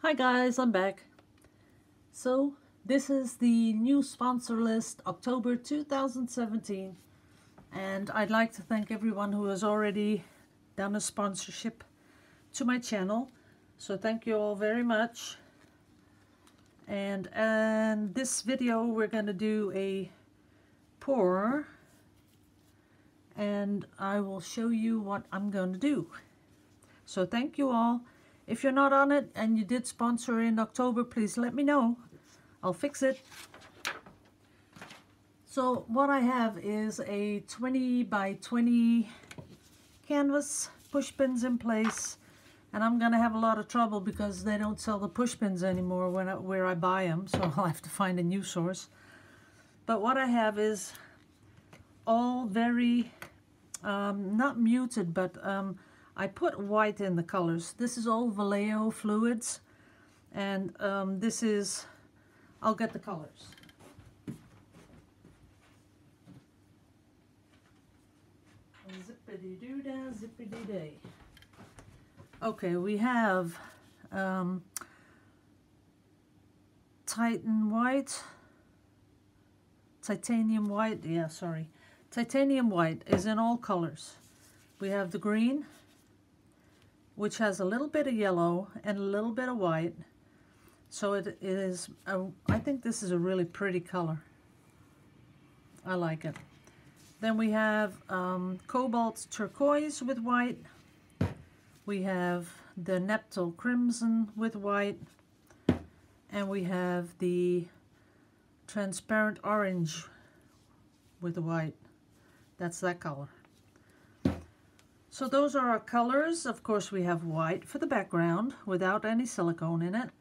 Hi guys, I'm back. So this is the new sponsor list, October 2017, and I'd like to thank everyone who has already done a sponsorship to my channel. So thank you all very much. And this video we're going to do a pour, and I will show you what I'm going to do. So thank you all. If you're not on it and you did sponsor in October, please let me know. I'll fix it. So what I have is a 20 by 20 canvas, push pins in place, and I'm gonna have a lot of trouble because they don't sell the push pins anymore where I buy them, so I'll have to find a new source. But what I have is all very not muted, but I put white in the colors. This is all Vallejo fluids, and this is, I'll get the colors. Zippity-doo-dah, zippity-day. Okay, we have titanium white, titanium white is in all colors. We have the green, which has a little bit of yellow and a little bit of white. So it is, I think this is a really pretty color. I like it. Then we have cobalt turquoise with white. We have the Neptune crimson with white. And we have the transparent orange with white. That's that color. So those are our colors. Of course, we have white for the background without any silicone in it.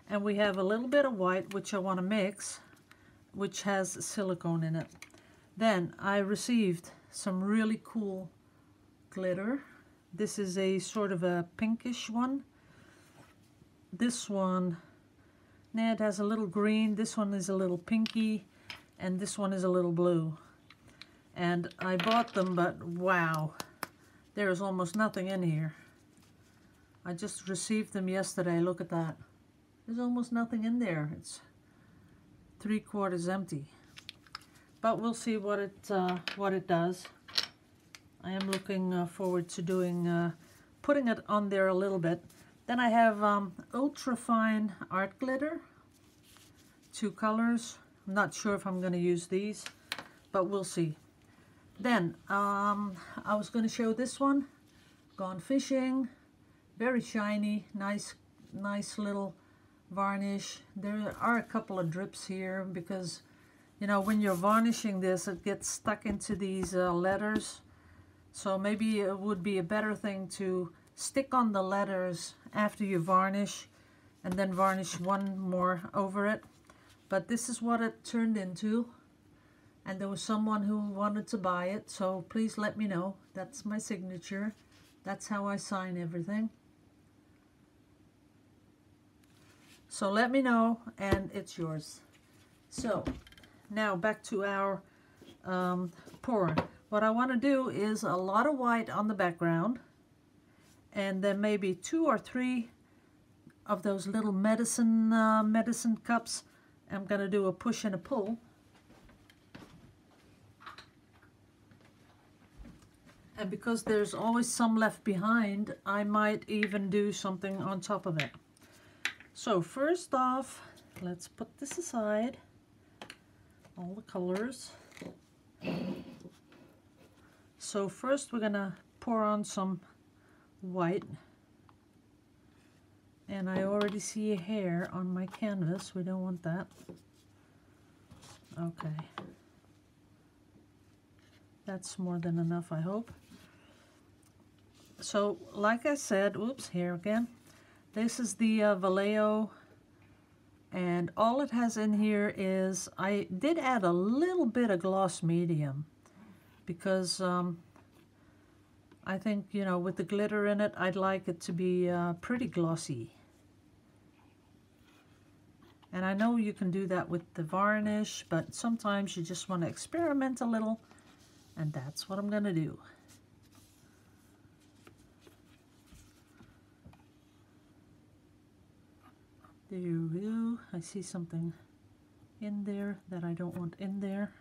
And we have a little bit of white, which I want to mix, which has silicone in it. Then I received some really cool glitter. This is a sort of a pinkish one. This one, it has a little green. This one is a little pinky. And this one is a little blue. And I bought them, but wow. There is almost nothing in here. I just received them yesterday. Look at that. There's almost nothing in there. It's 3/4 empty. But we'll see what it does. I am looking forward to doing putting it on there a little bit. Then I have ultra fine art glitter, 2 colors. I'm not sure if I'm going to use these, but we'll see. Then I was going to show this one, Gone Fishing, very shiny, nice little varnish. There are a couple of drips here because, you know, when you're varnishing this, it gets stuck into these letters. So maybe it would be a better thing to stick on the letters after you varnish and then varnish one more over it. But this is what it turned into. And there was someone who wanted to buy it, so please let me know. That's my signature. That's how I sign everything. So let me know, and it's yours. So now back to our pour. What I want to do is a lot of white on the background, and then maybe 2 or 3 of those little medicine cups. I'm going to do a push and a pull. And because there's always some left behind, I might even do something on top of it. So first off, let's put this aside, all the colors. So first we're gonna pour on some white. And I already see a hair on my canvas, we don't want that. Okay. That's more than enough, I hope. So, like I said, oops, here again. This is the Vallejo, and all it has in here is, I did add a little bit of gloss medium because I think, you know, with the glitter in it, I'd like it to be pretty glossy. And I know you can do that with the varnish, but sometimes you just want to experiment a little, and that's what I'm going to do. There we go. I see something in there that I don't want in there.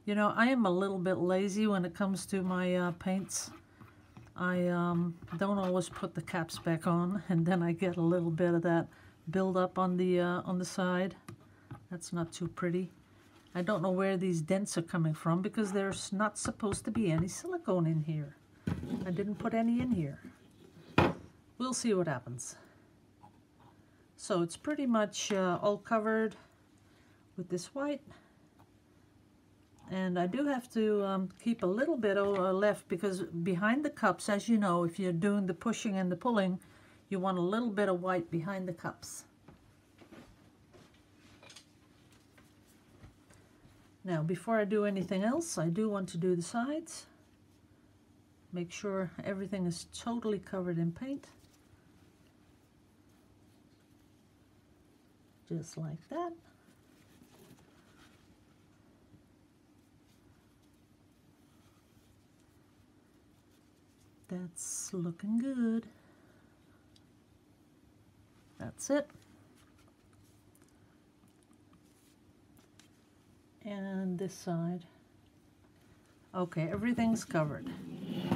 You know, I am a little bit lazy when it comes to my paints. I don't always put the caps back on, and then I get a little bit of that build up on the side. That's not too pretty. I don't know where these dents are coming from because there's not supposed to be any silicone in here. I didn't put any in here. We'll see what happens. So it's pretty much all covered with this white. And I do have to keep a little bit left because behind the cups, as you know, if you're doing the pushing and the pulling, you want a little bit of white behind the cups. Now, before I do anything else, I do want to do the sides. Make sure everything is totally covered in paint. Just like that. That's looking good. That's it. And this side. Okay, everything's covered.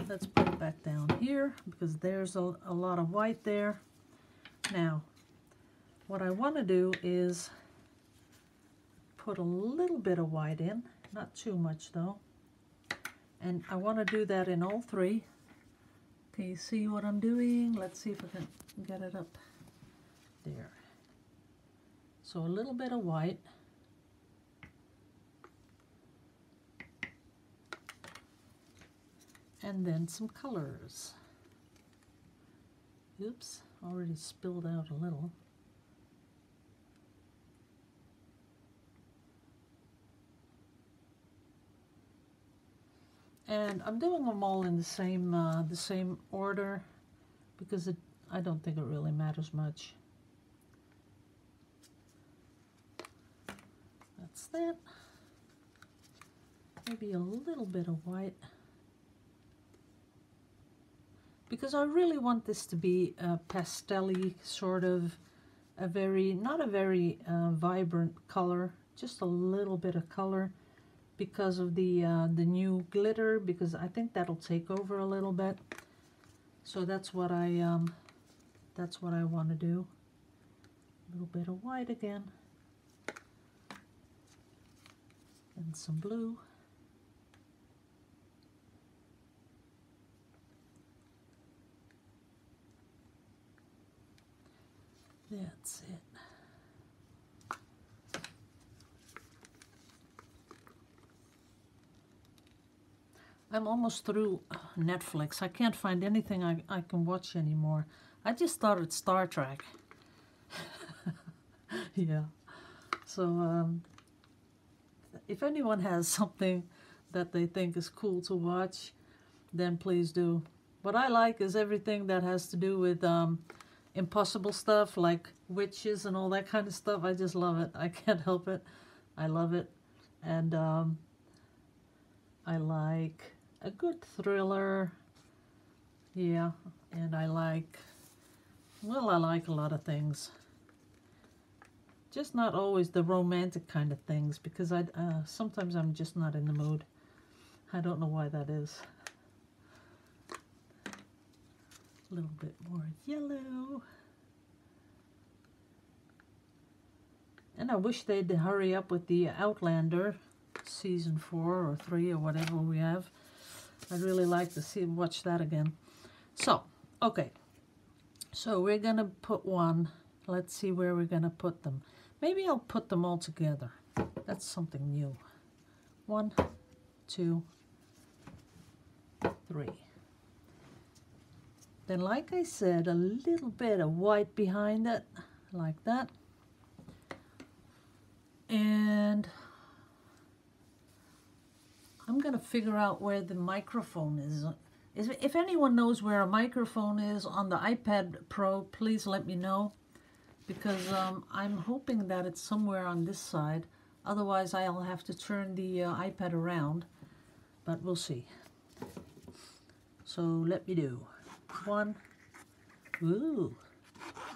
Let's put it back down here because there's a lot of white there. Now, what I want to do is put a little bit of white in, not too much though. And I want to do that in all three. Can you see what I'm doing? Let's see if I can get it up there. So a little bit of white. And then some colors. Oops, already spilled out a little. And I'm doing them all in the same order because I don't think it really matters much. That's that. Maybe a little bit of white. Because I really want this to be a pastel-y sort of, not a very vibrant color, just a little bit of color. Because of the new glitter, because I think that'll take over a little bit. So that's what I want to do. A little bit of white again, and some blue. That's it. I'm almost through Netflix. I can't find anything I can watch anymore. I just started Star Trek. Yeah. So if anyone has something that they think is cool to watch, then please do. What I like is everything that has to do with impossible stuff like witches and all that kind of stuff. I just love it. I can't help it. I love it. And I like a good thriller. Yeah, and I like a lot of things. Just not always the romantic kind of things because sometimes I'm just not in the mood. I don't know why that is. A little bit more yellow. And I wish they'd hurry up with the Outlander season 4 or 3 or whatever we have. I'd really like to watch that again. So, okay. So we're going to put one. Let's see where we're going to put them. Maybe I'll put them all together. That's something new. 1, 2, 3. Then, like I said, a little bit of white behind it, like that. And I'm going to figure out where the microphone is. If anyone knows where a microphone is on the iPad Pro, please let me know. Because I'm hoping that it's somewhere on this side. Otherwise, I'll have to turn the iPad around. But we'll see. So let me do 1, Ooh,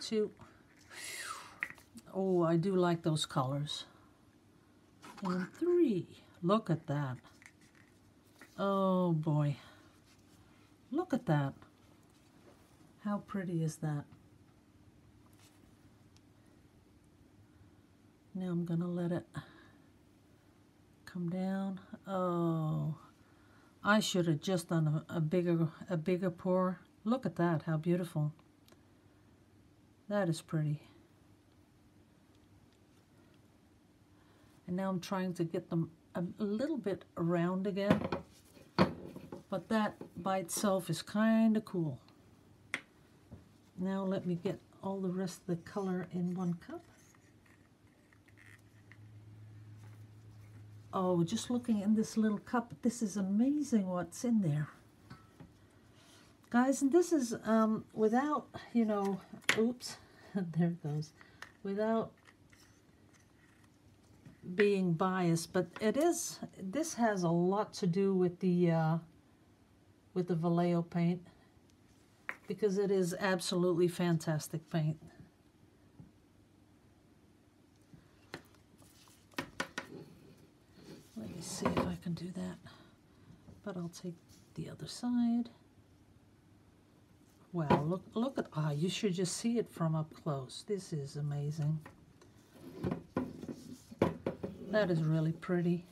2. Oh, I do like those colors. And 3. Look at that. Oh boy. Look at that. How pretty is that? Now I'm gonna let it come down. Oh, I should have just done a bigger pour. Look at that, how beautiful. That is pretty. And now I'm trying to get them a little bit around again. But that by itself is kind of cool. Now let me get all the rest of the color in one cup. Oh, just looking in this little cup, this is amazing what's in there. Guys, and this is without, you know, oops, there it goes, without being biased, but it is, this has a lot to do with the Vallejo paint, because it is absolutely fantastic paint. Let me see if I can do that, but I'll take the other side. Wow, look at, you should just see it from up close. This is amazing. That is really pretty.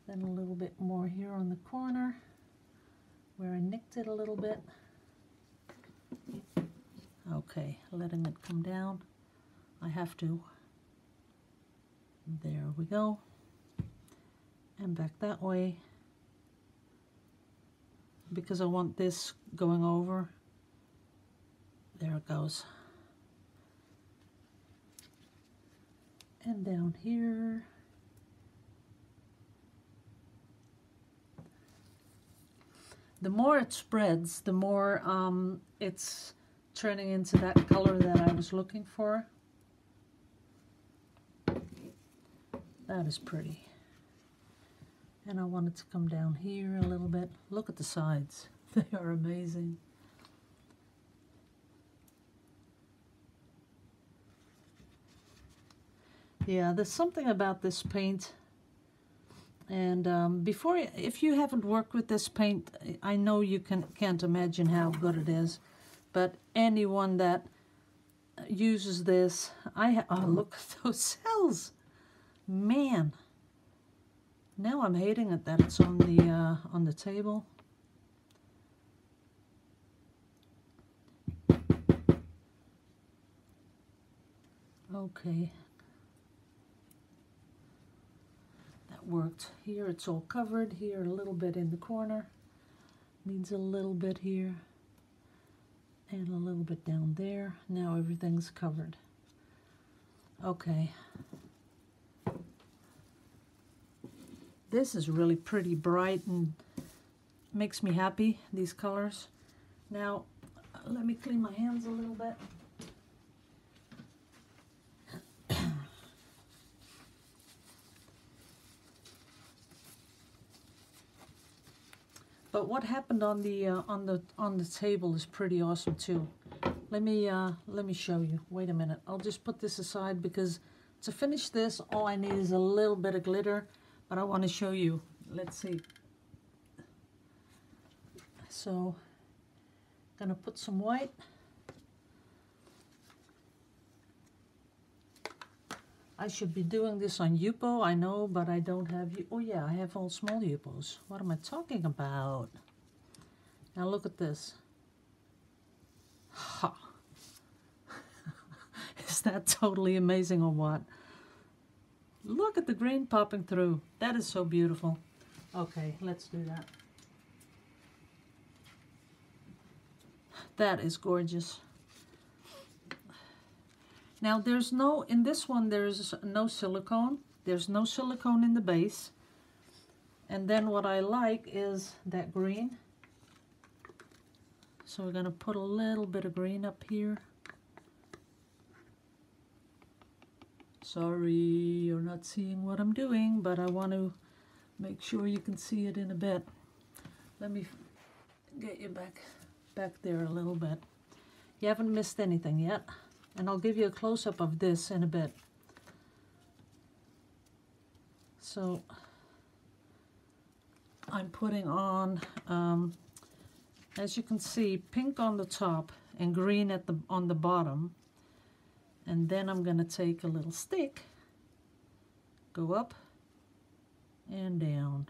Then a little bit more here on the corner where I nicked it a little bit. Okay, letting it come down. I have to. There we go. And back that way, because I want this going over. There it goes. And down here. The more it spreads, the more it's turning into that color that I was looking for. That is pretty. And I want it to come down here a little bit. Look at the sides. They are amazing. Yeah, there's something about this paint. And if you haven't worked with this paint, I know you can't imagine how good it is. But anyone that uses this, oh, look at those cells. Man. Now I'm hating it that it's on the table. Okay. That worked. Here it's all covered. Here a little bit in the corner. Needs a little bit here. And a little bit down there. Now everything's covered. Okay. This is really pretty bright and makes me happy, these colors. Now, let me clean my hands a little bit. But what happened on the table is pretty awesome too. Let me show you. Wait a minute. I'll just put this aside because to finish this, all I need is a little bit of glitter. But I want to show you. Let's see. So, gonna put some white. I should be doing this on Yupo, I know, but I don't have. Oh yeah, I have all small Yupos. What am I talking about? Now look at this. Ha! Is that totally amazing or what? Look at the green popping through. That is so beautiful. Okay, let's do that. That is gorgeous. Now there's no, in this one there's no silicone. There's no silicone in the base. And then what I like is that green. So we're gonna put a little bit of green up here. Sorry, you're not seeing what I'm doing, but I want to make sure you can see it in a bit. Let me get you back back there a little bit. You haven't missed anything yet. And I'll give you a close-up of this in a bit. So I'm putting on, as you can see, pink on the top and green at on the bottom. And then I'm going to take a little stick, go up and down.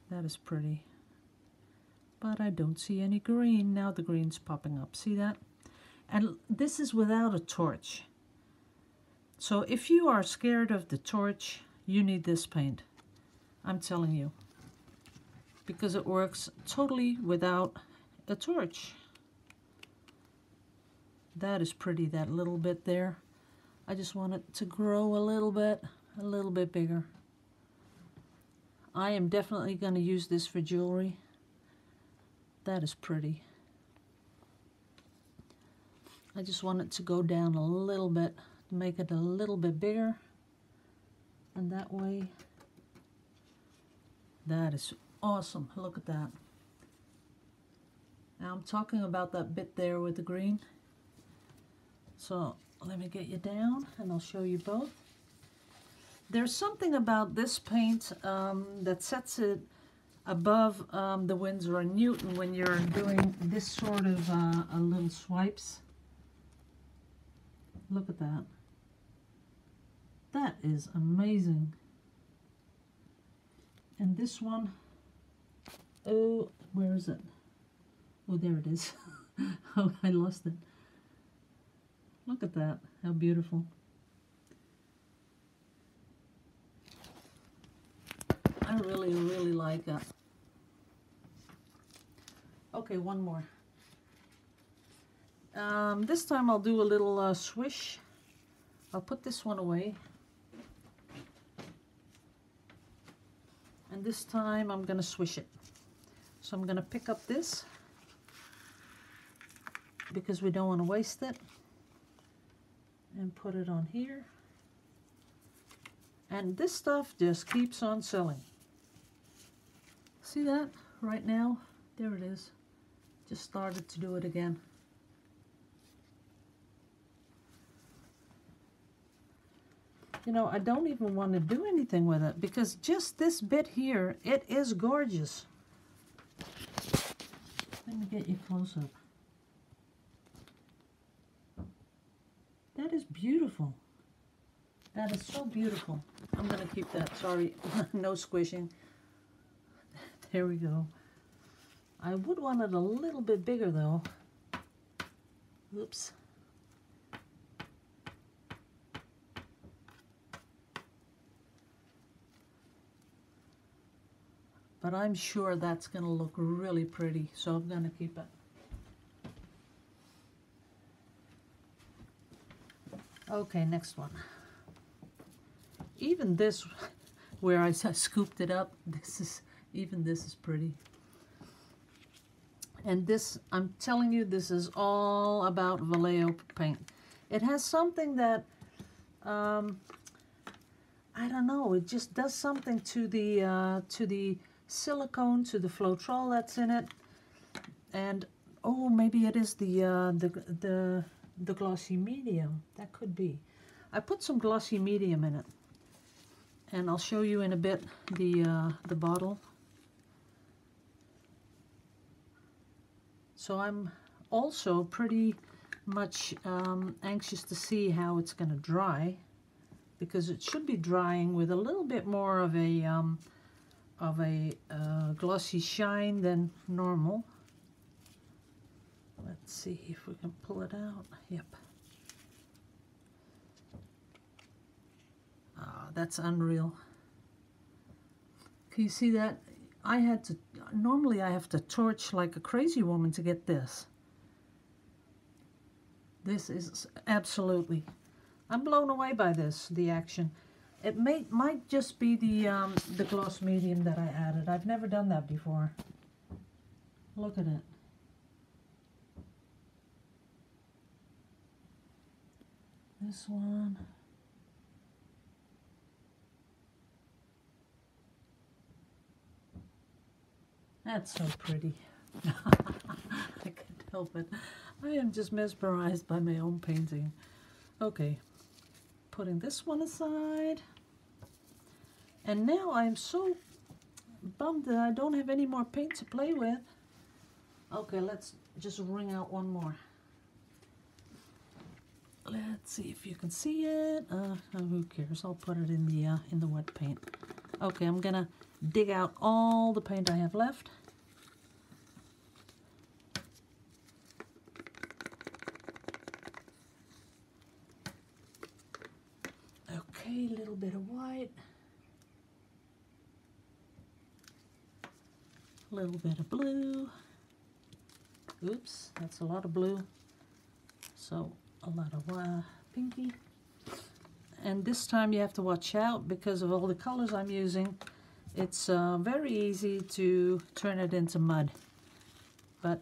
That is pretty. But I don't see any green. Now the green's popping up. See that? And this is without a torch. So if you are scared of the torch, you need this paint. I'm telling you. Because it works totally without a torch. That is pretty, that little bit there. I just want it to grow a little bit bigger. I am definitely going to use this for jewelry. That is pretty. I just want it to go down a little bit to make it a little bit bigger. And that way, that is awesome. Look at that. Now I'm talking about that bit there with the green. So let me get you down and I'll show you both. There's something about this paint that sets it above the Winsor & Newton when you're doing this sort of a little swipes. Look at that. That is amazing. And this one, oh, where is it? Oh, there it is. Oh, I lost it. Look at that, how beautiful. I really, really like that. Okay, one more. This time I'll do a little swish. I'll put this one away. And this time I'm going to swish it. So I'm going to pick up this because we don't want to waste it. And put it on here. And this stuff just keeps on selling. See that right now? There it is. Just started to do it again. You know, I don't even want to do anything with it because just this bit here, it is gorgeous. Let me get you close up. That is beautiful. That is so beautiful. I'm going to keep that. Sorry, no squishing. There we go. I would want it a little bit bigger though. Oops. But I'm sure that's going to look really pretty, so I'm going to keep it. Okay, next one. Even this, where I scooped it up, even this is pretty. And this, I'm telling you, this is all about Vallejo paint. It has something that, I don't know, it just does something to the silicone, to the Floetrol that's in it. And, oh, maybe it is the glossy medium. That could be. I put some glossy medium in it. And I'll show you in a bit the bottle. So I'm also pretty much anxious to see how it's going to dry, because it should be drying with a little bit more of a glossy shine than normal. Let's see if we can pull it out. Yep. Ah, that's unreal. Can you see that? I had to, normally I have to torch like a crazy woman to get this. This is absolutely, I'm blown away by this, the action. It might just be the gloss medium that I added. I've never done that before. Look at it. This one. That's so pretty. I can't help it. I am just mesmerized by my own painting. Okay, putting this one aside. And now I'm so bummed that I don't have any more paint to play with. Okay, let's just wring out one more. Let's see if you can see it. Who cares? I'll put it in the wet paint. Okay, I'm gonna dig out all the paint I have left. Okay, a little bit of white. A little bit of blue. Oops, that's a lot of blue. So a lot of pinky. And this time you have to watch out because of all the colors I'm using. It's very easy to turn it into mud. But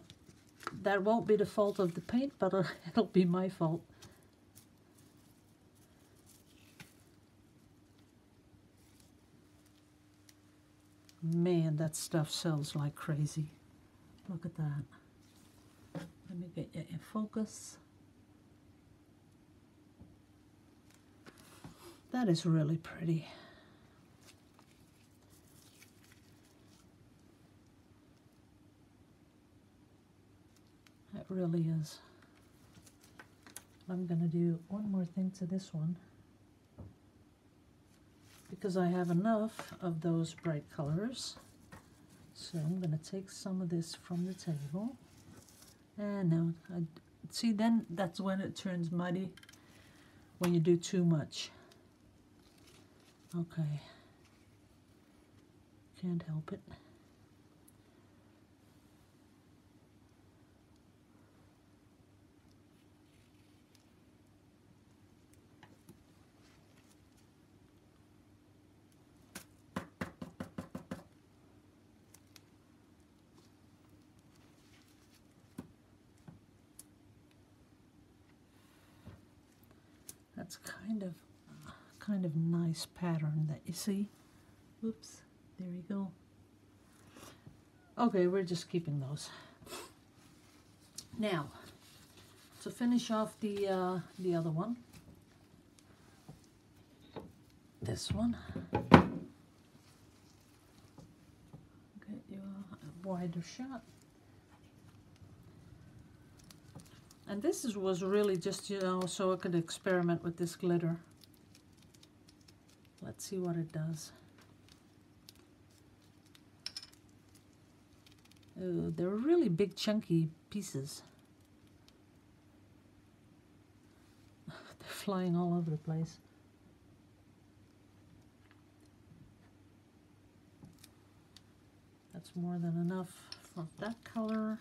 that won't be the fault of the paint, but it'll be my fault. Man, that stuff sells like crazy. Look at that. Let me get you in focus. That is really pretty. It really is. I'm going to do one more thing to this one, because I have enough of those bright colors. So I'm going to take some of this from the table. And now, see, then that's when it turns muddy, when you do too much. Okay. Can't help it. That's kind of nice pattern that you see. Oops, there you go. Okay, we're just keeping those. Now, to finish off the other one, this one. Get you a wider shot. And this was really just, so I could experiment with this glitter. Let's see what it does. Oh, they're really big, chunky pieces. They're flying all over the place. That's more than enough for that color.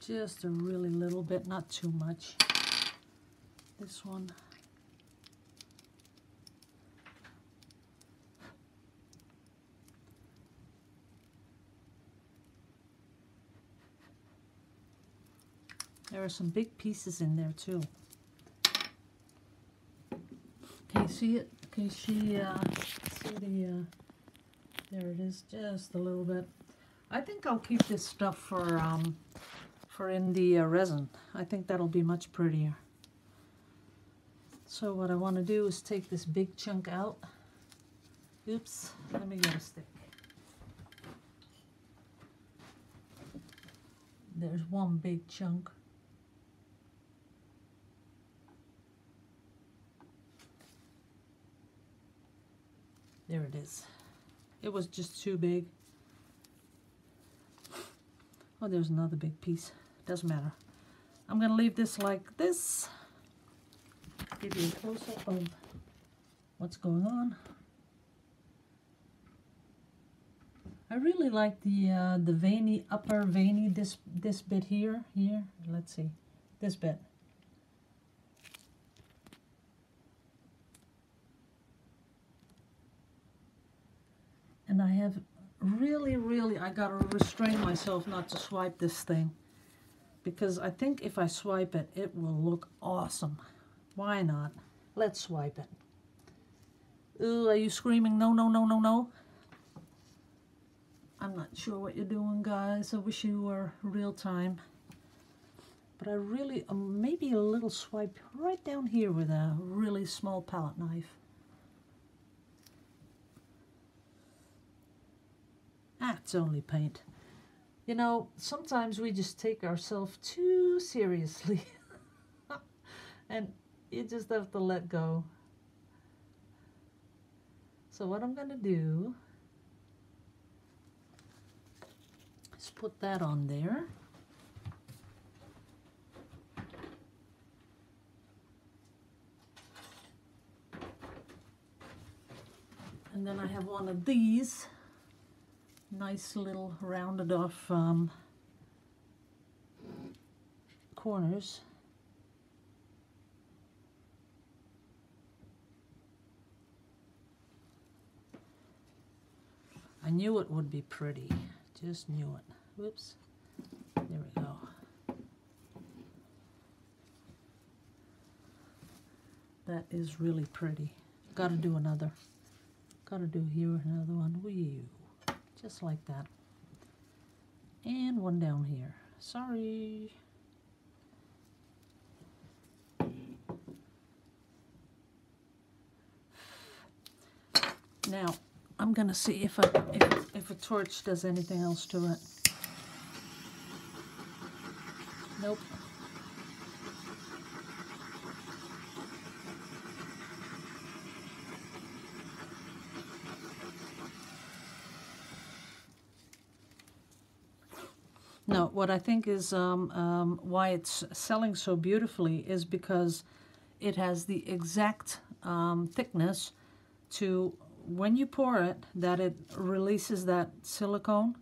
Just a really little bit, not too much. This one. There are some big pieces in there too. Can you see it? Can you see the, there it is, just a little bit. I think I'll keep this stuff for in the resin. I think that'll be much prettier. So what I want to do is take this big chunk out. Oops, let me get a stick. There's one big chunk. There it is. It was just too big. Oh, there's another big piece. Doesn't matter. I'm going to leave this like this. Give you a close-up of what's going on. I really like the veiny, upper veiny, this bit here. Let's see, this bit. And I have really, I gotta restrain myself not to swipe this thing, because I think if I swipe it, it will look awesome. Why not? Let's swipe it. Ooh, are you screaming no, no, no, no, no? I'm not sure what you're doing, guys. I wish you were real time. But I really, maybe a little swipe right down here with a really small palette knife. Ah, it's only paint. You know, sometimes we just take ourselves too seriously. And you just have to let go. So what I'm going to do is put that on there. And then I have one of these nice little rounded off corners. I knew it would be pretty, just knew it. Whoops, there we go. That is really pretty. Gotta do another. Gotta do here another one. Wee, just like that. And one down here. Sorry. Now I'm gonna see if a torch does anything else to it. Nope. No, what I think is why it's selling so beautifully is because it has the exact thickness to, when you pour it, that it releases that silicone,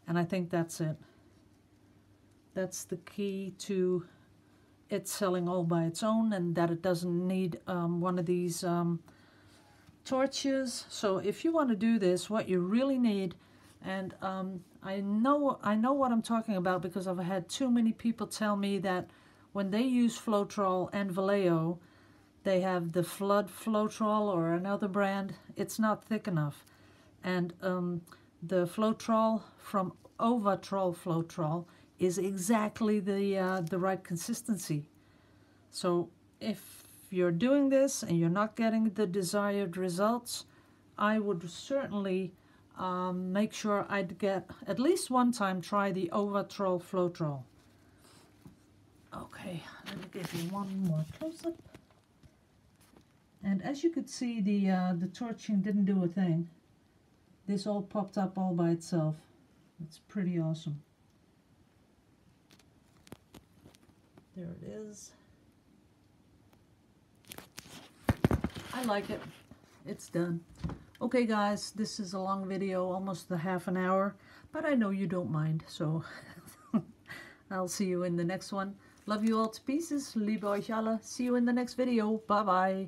and I think that's it. That's the key to it selling all by its own, and that it doesn't need one of these torches. So if you want to do this, what you really need, and I know what I'm talking about because I've had too many people tell me that when they use Floetrol and Vallejo, they have the Flood Floetrol or another brand. It's not thick enough, and the Floetrol from Ovatrol Floetrol is exactly the right consistency. So if you're doing this and you're not getting the desired results, I would certainly make sure I'd get at least one time try the Ovatrol Floetrol. Okay, let me give you one more close-up. And as you could see, the torching didn't do a thing. This all popped up all by itself. It's pretty awesome. There it is. I like it. It's done. Okay guys, this is a long video, almost a half an hour, but I know you don't mind, so I'll see you in the next one. Love you all to pieces. Liebe euch alle. See you in the next video. Bye bye.